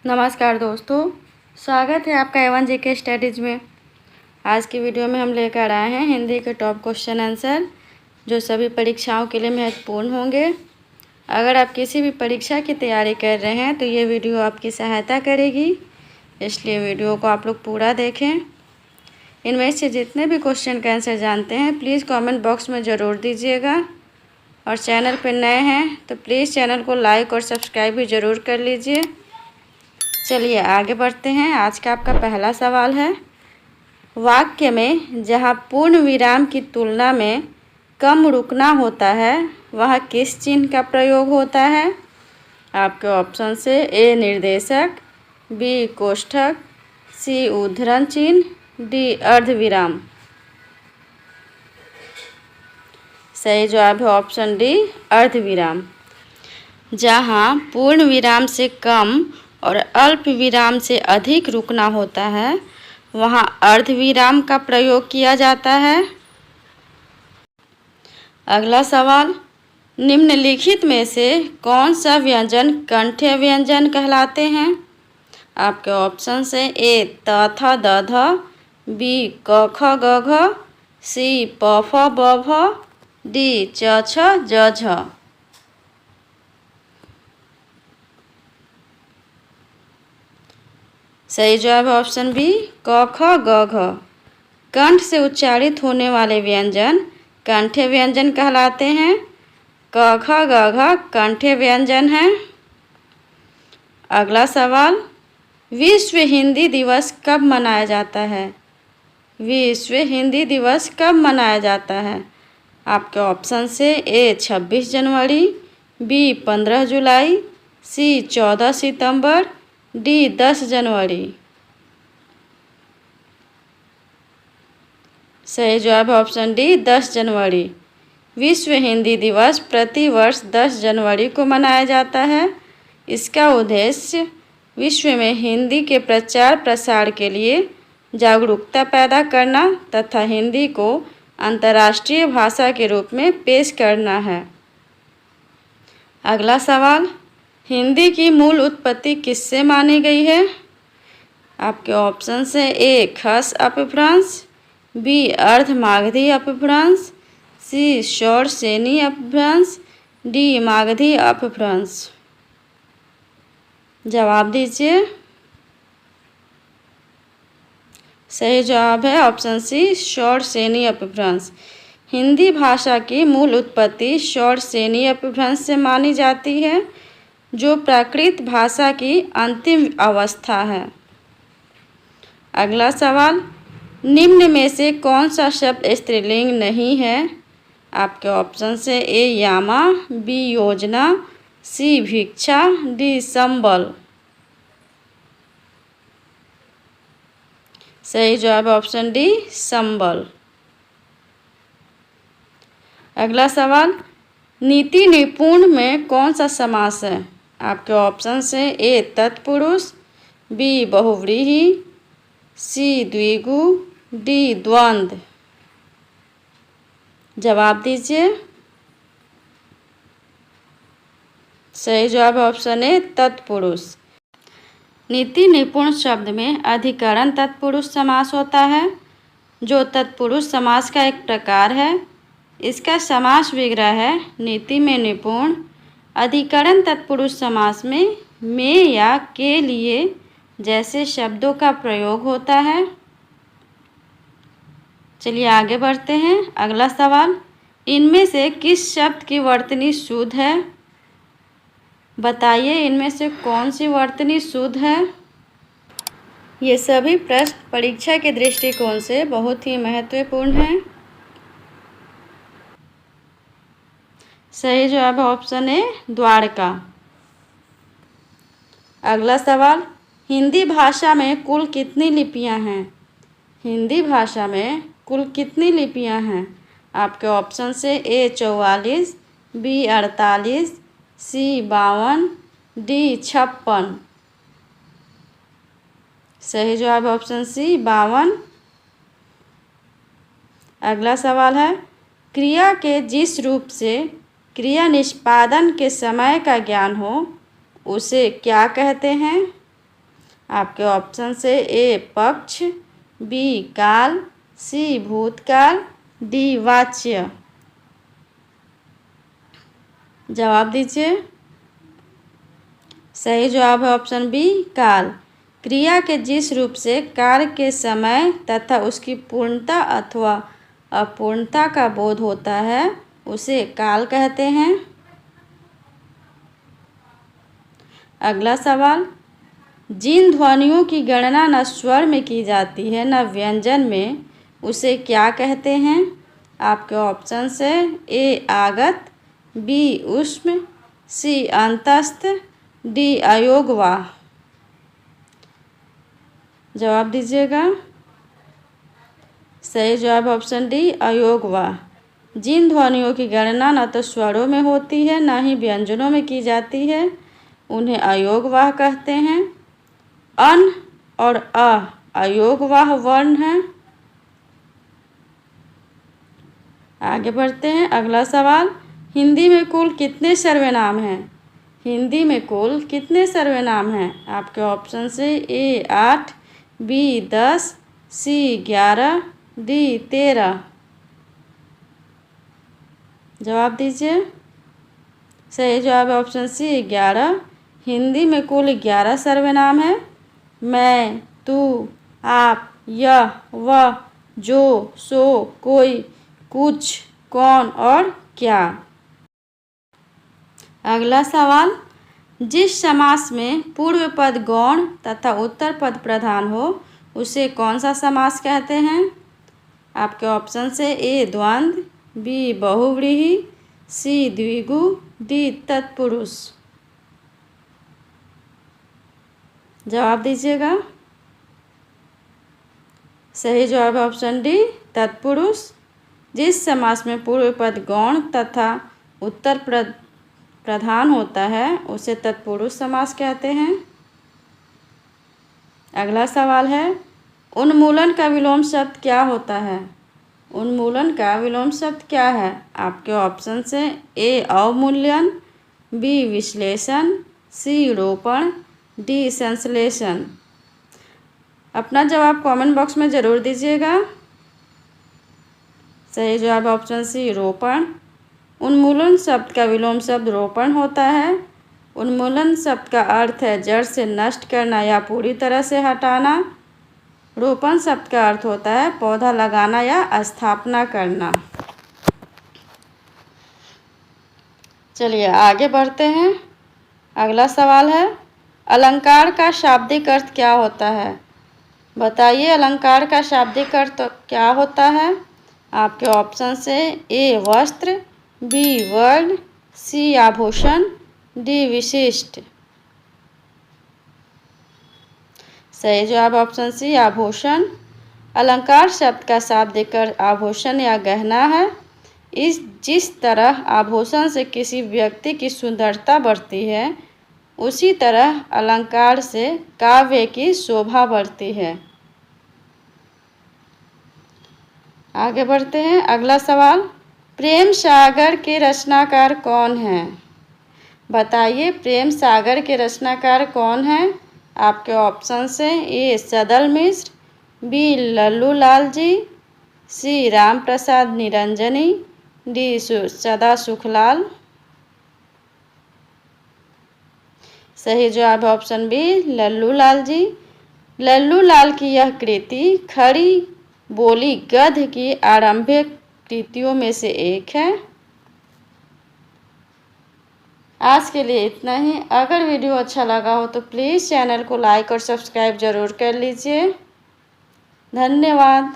नमस्कार दोस्तों, स्वागत है आपका A1 GK स्टडीज़ में। आज की वीडियो में हम लेकर आए हैं हिंदी के टॉप क्वेश्चन आंसर जो सभी परीक्षाओं के लिए महत्वपूर्ण होंगे। अगर आप किसी भी परीक्षा की तैयारी कर रहे हैं तो ये वीडियो आपकी सहायता करेगी, इसलिए वीडियो को आप लोग पूरा देखें। इनमें से जितने भी क्वेश्चन का आंसर जानते हैं प्लीज़ कमेंट बॉक्स में ज़रूर दीजिएगा, और चैनल पर नए हैं तो प्लीज़ चैनल को लाइक और सब्सक्राइब भी ज़रूर कर लीजिए। चलिए आगे बढ़ते हैं। आज का आपका पहला सवाल है, वाक्य में जहाँ पूर्ण विराम की तुलना में कम रुकना होता है वह किस चिन्ह का प्रयोग होता है? आपके ऑप्शन से ए निर्देशक, बी कोष्ठक, सी उद्धरण चिन्ह, डी अर्धविराम। सही जवाब है ऑप्शन डी अर्धविराम। जहाँ पूर्ण विराम से कम और अल्प विराम से अधिक रुकना होता है वहाँ अर्धविराम का प्रयोग किया जाता है। अगला सवाल, निम्नलिखित में से कौन सा व्यंजन कंठ्य व्यंजन कहलाते हैं? आपके ऑप्शन से ए त थ द ध, बी क ख ग घ, सी प फ ब भ, डी च छ ज झ। सही जवाब है ऑप्शन बी क ख ग घ। कंठ से उच्चारित होने वाले व्यंजन कंठ्य व्यंजन कहलाते हैं। क ख ग घ कंठ्य व्यंजन है। अगला सवाल, विश्व हिंदी दिवस कब मनाया जाता है? विश्व हिंदी दिवस कब मनाया जाता है? आपके ऑप्शन से ए 26 जनवरी, बी 15 जुलाई, सी 14 सितंबर, डी 10 जनवरी। सही जवाब है ऑप्शन डी 10 जनवरी। विश्व हिंदी दिवस प्रतिवर्ष 10 जनवरी को मनाया जाता है। इसका उद्देश्य विश्व में हिंदी के प्रचार प्रसार के लिए जागरूकता पैदा करना तथा हिंदी को अंतर्राष्ट्रीय भाषा के रूप में पेश करना है। अगला सवाल, हिंदी की मूल उत्पत्ति किससे मानी गई है? आपके ऑप्शन से ए खस अपभ्रंश, बी अर्धमागधी अपभ्रंश, सी शौरसेनी अपभ्रंश, डी मागधी अपभ्रंश। जवाब दीजिए। सही जवाब है ऑप्शन सी शौरसेनी अपभ्रंश। हिंदी भाषा की मूल उत्पत्ति शौरसेनी अपभ्रंश से मानी जाती है, जो प्राकृत भाषा की अंतिम अवस्था है। अगला सवाल, निम्न में से कौन सा शब्द स्त्रीलिंग नहीं है? आपके ऑप्शन से ए यामा, बी योजना, सी भिक्षा, डी संबल। सही जवाब ऑप्शन डी संबल। अगला सवाल, नीति निपुण में कौन सा समास है? आपके ऑप्शन से ए तत्पुरुष, बी बहुव्रीहि, सी द्विगु, डी द्वंद्व। जवाब दीजिए। सही जवाब ऑप्शन ए तत्पुरुष। नीति निपुण शब्द में अधिकरण तत्पुरुष समास होता है, जो तत्पुरुष समास का एक प्रकार है। इसका समास विग्रह है नीति में निपुण। अधिकरण तत्पुरुष समास में या के लिए जैसे शब्दों का प्रयोग होता है। चलिए आगे बढ़ते हैं। अगला सवाल, इनमें से किस शब्द की वर्तनी शुद्ध है? बताइए इनमें से कौन सी वर्तनी शुद्ध है? ये सभी प्रश्न परीक्षा के दृष्टिकोण से बहुत ही महत्वपूर्ण हैं। सही जवाब ऑप्शन ए द्वारका। अगला सवाल, हिंदी भाषा में कुल कितनी लिपियां हैं? हिंदी भाषा में कुल कितनी लिपियां हैं? आपके ऑप्शन से ए 44, बी 48, सी 52, डी 56। सही जवाब ऑप्शन सी 52। अगला सवाल है, क्रिया के जिस रूप से क्रिया निष्पादन के समय का ज्ञान हो उसे क्या कहते हैं? आपके ऑप्शन से ए पक्ष, बी काल, सी भूतकाल, डी वाच्य। जवाब दीजिए। सही जवाब है ऑप्शन बी काल। क्रिया के जिस रूप से कार्य के समय तथा उसकी पूर्णता अथवा अपूर्णता का बोध होता है उसे काल कहते हैं। अगला सवाल, जिन ध्वनियों की गणना न स्वर में की जाती है न व्यंजन में, उसे क्या कहते हैं? आपके ऑप्शन से ए आगत, बी ऊष्म, सी अंतस्थ, डी अयोगवाह। जवाब दीजिएगा। सही जवाब ऑप्शन डी अयोगवाह। जिन ध्वनियों की गणना न तो स्वरों में होती है न ही व्यंजनों में की जाती है उन्हें अयोगवाह कहते हैं। अन और अ अयोगवाह वर्ण हैं। आगे बढ़ते हैं। अगला सवाल, हिंदी में कुल कितने सर्वनाम हैं? हिंदी में कुल कितने सर्वनाम हैं? आपके ऑप्शन से ए 8, बी 10, सी 11, डी 13। जवाब दीजिए। सही जवाब है ऑप्शन सी 11। हिंदी में कुल 11 सर्वनाम हैं। मैं, तू, आप, यह, वह, जो, सो, कोई, कुछ, कौन और क्या। अगला सवाल, जिस समास में पूर्व पद गौण तथा उत्तर पद प्रधान हो उसे कौन सा समास कहते हैं? आपके ऑप्शन से ए द्वंद्व, बी बहुव्रीहि, सी द्विगु, डी तत्पुरुष। जवाब दीजिएगा। सही जवाब है ऑप्शन डी तत्पुरुष। जिस समास में पूर्व पद गौण तथा उत्तर प्रधान होता है उसे तत्पुरुष समास कहते हैं। अगला सवाल है, उन्मूलन का विलोम शब्द क्या होता है? उन्मूलन का विलोम शब्द क्या है? आपके ऑप्शन से ए अवमूल्यन, बी विश्लेषण, सी रोपण, डी संश्लेषण। अपना जवाब कमेंट बॉक्स में ज़रूर दीजिएगा। सही जवाब ऑप्शन सी रोपण। उन्मूलन शब्द का विलोम शब्द रोपण होता है। उन्मूलन शब्द का अर्थ है जड़ से नष्ट करना या पूरी तरह से हटाना। रोपण शब्द का अर्थ होता है पौधा लगाना या स्थापना करना। चलिए आगे बढ़ते हैं। अगला सवाल है, अलंकार का शाब्दिक अर्थ क्या होता है? बताइए अलंकार का शाब्दिक अर्थ क्या होता है? आपके ऑप्शन से ए वस्त्र, बी वर्ण, सी आभूषण, डी विशिष्ट। सही जवाब ऑप्शन सी आभूषण। अलंकार शब्द का शाब्दिक अर्थ आभूषण या गहना है। जिस तरह आभूषण से किसी व्यक्ति की सुंदरता बढ़ती है उसी तरह अलंकार से काव्य की शोभा बढ़ती है। आगे बढ़ते हैं। अगला सवाल, प्रेम सागर के रचनाकार कौन हैं? बताइए प्रेम सागर के रचनाकार कौन हैं? आपके ऑप्शन से ए सदल मिश्र, बी लल्लू लाल जी, सी राम प्रसाद निरंजनी, डी सदा सुखलाल। सही जवाब ऑप्शन बी लल्लू लाल जी। लल्लू लाल की यह कृति खड़ी बोली गद्य की आरंभिक कृतियों में से एक है। आज के लिए इतना ही। अगर वीडियो अच्छा लगा हो तो प्लीज़ चैनल को लाइक और सब्सक्राइब ज़रूर कर लीजिए। धन्यवाद।